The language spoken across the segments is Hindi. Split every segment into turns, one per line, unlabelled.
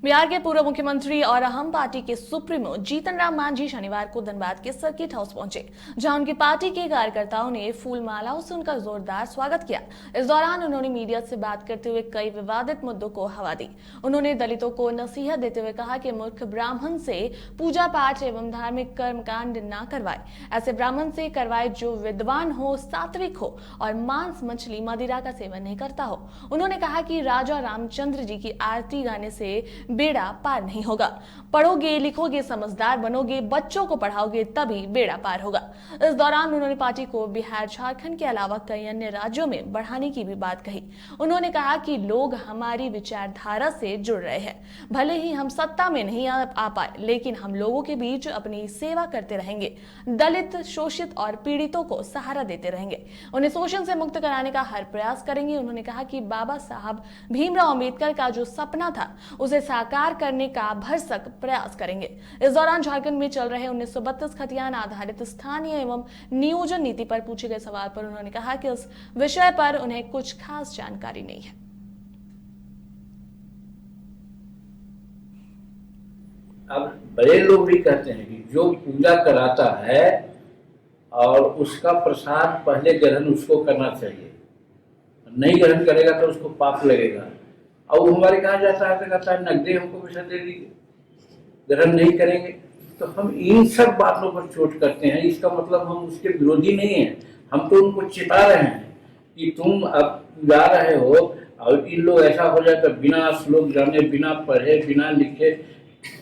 बिहार के पूर्व मुख्यमंत्री और अहम पार्टी के सुप्रीमो जीतन राम मांझी शनिवार को धनबाद के सर्किट हाउस पहुंचे, जहां उनकी पार्टी के कार्यकर्ताओं ने फूल मालाओं से उनका जोरदार स्वागत किया। इस दौरान उन्होंने मीडिया से बात करते हुए कई विवादित मुद्दों को हवा दी। उन्होंने दलितों को नसीहत देते हुए कहा कि मूर्ख ब्राह्मण से पूजा पाठ एवं धार्मिक कर्मकांड न करवाए, ऐसे ब्राह्मण से करवाए जो विद्वान हो, सात्विक हो और मांस मछली मदिरा का सेवन नहीं करता हो। उन्होंने कहा कि राजा रामचंद्र जी की आरती गाने से बेड़ा पार नहीं होगा। पढ़ोगे, लिखोगे, समझदार बनोगे, बच्चों को पढ़ाओगे, तभी बेड़ा पार होगा। इस दौरान उन्होंने पार्टी को बिहार, झारखंड के अलावा कई अन्य राज्यों में बढ़ाने की भी बात कही। उन्होंने कहा कि लोग हमारी विचारधारा से जुड़ रहे हैं। भले ही हम सत्ता में नहीं आ पाए, लेकिन हम लोगों के बीच अपनी सेवा करते रहेंगे। दलित, शोषित और पीड़ितों को सहारा देते रहेंगे। उन्हें शोषण से मुक्त कराने का हर प्रयास करेंगे। उन्होंने कहा कि बाबा साहब भीमराव अंबेडकर का जो सपना था, उसे साकार करने का भरसक प्रयास करेंगे। इस दौरान झारखंड में चल रहे 1932 खतियान आधारित स्थानीय एवं नियोजन नीति पर पूछे गए सवाल पर उन्होंने कहा कि इस विषय पर उन्हें कुछ खास जानकारी नहीं है।
अब बड़े लोग भी कहते हैं कि जो पूजा कराता है और उसका प्रसाद पहले ग्रहण उसको करना चाहिए, नहीं ग्रहण करेगा तो उसको पाप लगेगा। और वो हमारे कहा जाता है तो कहता है नगदे हमको पैसा दे दीजिए, ग्रहण नहीं करेंगे। तो हम इन सब बातों पर चोट करते हैं। इसका मतलब हम उसके विरोधी नहीं हैं, हम तो उनको चिता रहे हैं कि तुम अब जा रहे हो और इन लोग ऐसा हो जाए तो बिना श्लोक जाने, बिना पढ़े, बिना लिखे,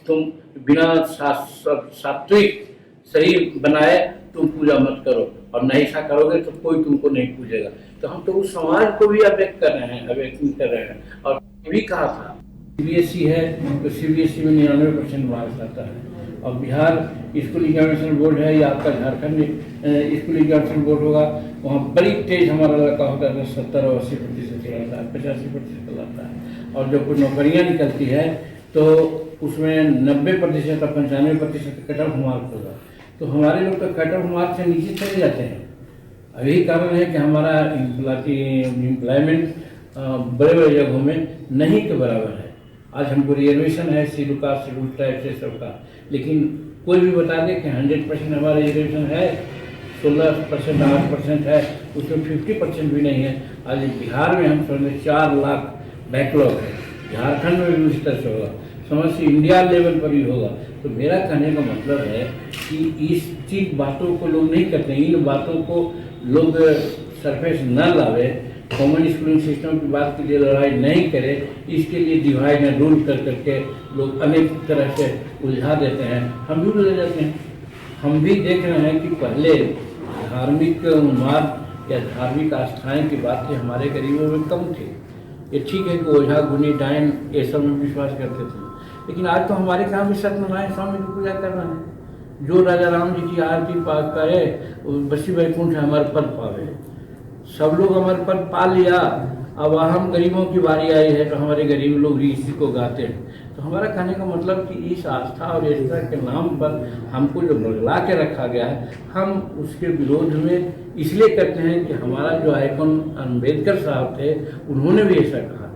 तुम बिना सात्विक शरीर बनाए तुम पूजा मत करो, और नहीं ऐसा करोगे तो कोई तुमको नहीं पूजेगा। तो हम तो उस समाज को भी अव्यक्त कर रहे हैं। और भी कहा था सीबीएसई है तो सीबीएसई में 99% मार्क्स आता है, और बिहार स्कूल एग्जामिनेशन बोर्ड है या आपका झारखंड स्कूल एग्जामिनेशन बोर्ड होगा, वहाँ बड़ी तेज हमारा लड़का होता है, 70 और 80% चलाता है, 85% चलाता है। और जब कोई नौकरियाँ निकलती है तो उसमें 90% और 95% कट ऑफ मार्क्स होगा। तो हमारे लोग तो कट ऑफ मार्क्स से नीचे चले जाते हैं। अब यही कारण है कि हमारा एम्प्लॉयमेंट बड़े बड़े जगहों में नहीं के बराबर है। आज हमको रिजर्वेशन है शेड्यूल कास्ट, शेड्यूल ट्राइब से सबका, लेकिन कोई भी बता दे कि 100% हमारा रिजर्वेशन है, 16% 8% है, उसमें 50% भी नहीं है। आज बिहार में हम समझे 4 लाख बैकलॉग है, झारखंड में भी उसी तरह से होगा, समझ इंडिया लेवल पर भी होगा। तो मेरा कहने का मतलब है कि इस चीज बातों को लोग नहीं करते, इन बातों को लोग सरफेस न लावे, कॉमन स्कूलिंग सिस्टम की बात के लिए लड़ाई नहीं करे, इसके लिए डिवाइड एंड रूल कर करके लोग अनेक तरह से उलझा देते हैं, हम भी उलझ जाते हैं। हम भी देख रहे हैं कि पहले धार्मिक मार्ग या धार्मिक आस्थाएं की बात थी हमारे गरीबों में कम थी। ये ठीक है कि ओझा, गुनी, डायन ये सब में विश्वास करते थे, लेकिन आज तो हमारे यहाँ भी सत्यनारायण स्वामी की पूजा कर रहे हैं। जो राजा राम जी की आरती पाठ करे बसी वैकुंठ हमारे पद पावे। सब लोग हमारे पद पा लिया, अब हम गरीबों की बारी आई है तो हमारे गरीब लोग भी इसी को गाते हैं। तो हमारा कहने का मतलब कि इस आस्था और एकता के नाम पर हमको जो बदला के रखा गया है, हम उसके विरोध में इसलिए करते हैं कि हमारा जो आइकॉन अम्बेडकर साहब थे उन्होंने भी ऐसा कहा,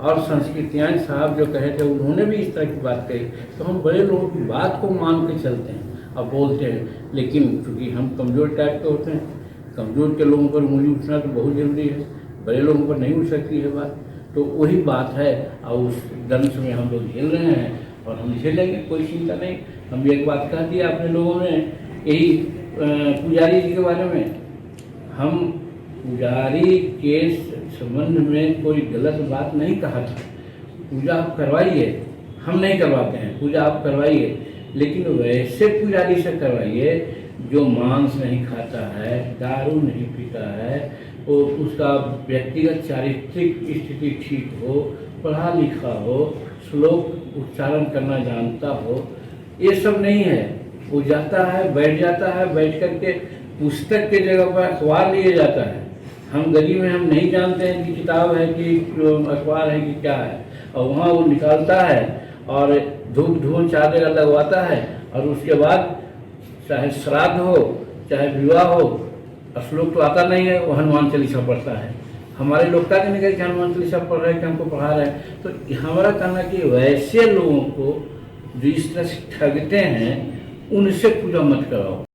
और संस्कृतियान साहब जो कहे थे उन्होंने भी इस तरह की बात कही। तो हम बड़े लोगों की बात को मान के चलते हैं और बोलते हैं, लेकिन चूँकि हम कमज़ोर टाइप के होते हैं, कमज़ोर के लोगों पर उंगली उठना तो बहुत ज़रूरी है, बड़े लोगों पर नहीं उठ सकती है बात। तो वही बात है, और उस दंश में हम लोग झेल रहे हैं और हम झेलेंगे, कोई चिंता नहीं। हम एक बात कह दी आपने लोगों ने, यही पुजारी जी के बारे में, हम पुजारी के संबंध में कोई गलत बात नहीं कहा था। पूजा आप करवाइए, हम नहीं करवाते हैं, पूजा आप करवाइए, लेकिन वैसे पुजारी से करवाइए जो मांस नहीं खाता है, दारू नहीं पीता है, और उसका व्यक्तिगत चारित्रिक स्थिति ठीक हो, पढ़ा लिखा हो, श्लोक उच्चारण करना जानता हो। ये सब नहीं है। वो जाता है, बैठ जाता है, बैठ करके पुस्तक के जगह पर अखबार लिए जाता है। हम गरीब हैं, हम नहीं जानते हैं कि किताब है कि अखबार है कि क्या है, और वहाँ वो निकालता है और धूप धुआं चादर लगवाता है, और उसके बाद चाहे श्राद्ध हो चाहे विवाह हो, श्लोक तो आता नहीं है, वो हनुमान चालीसा पढ़ता है। हमारे लोग क्या कहने कि हनुमान चालीसा पढ़ रहे हैं कि हमको पढ़ा रहे हैं। तो हमारा कहना कि वैसे लोगों को जो इस तरह से ठगते हैं उनसे पूजा मत कराओ।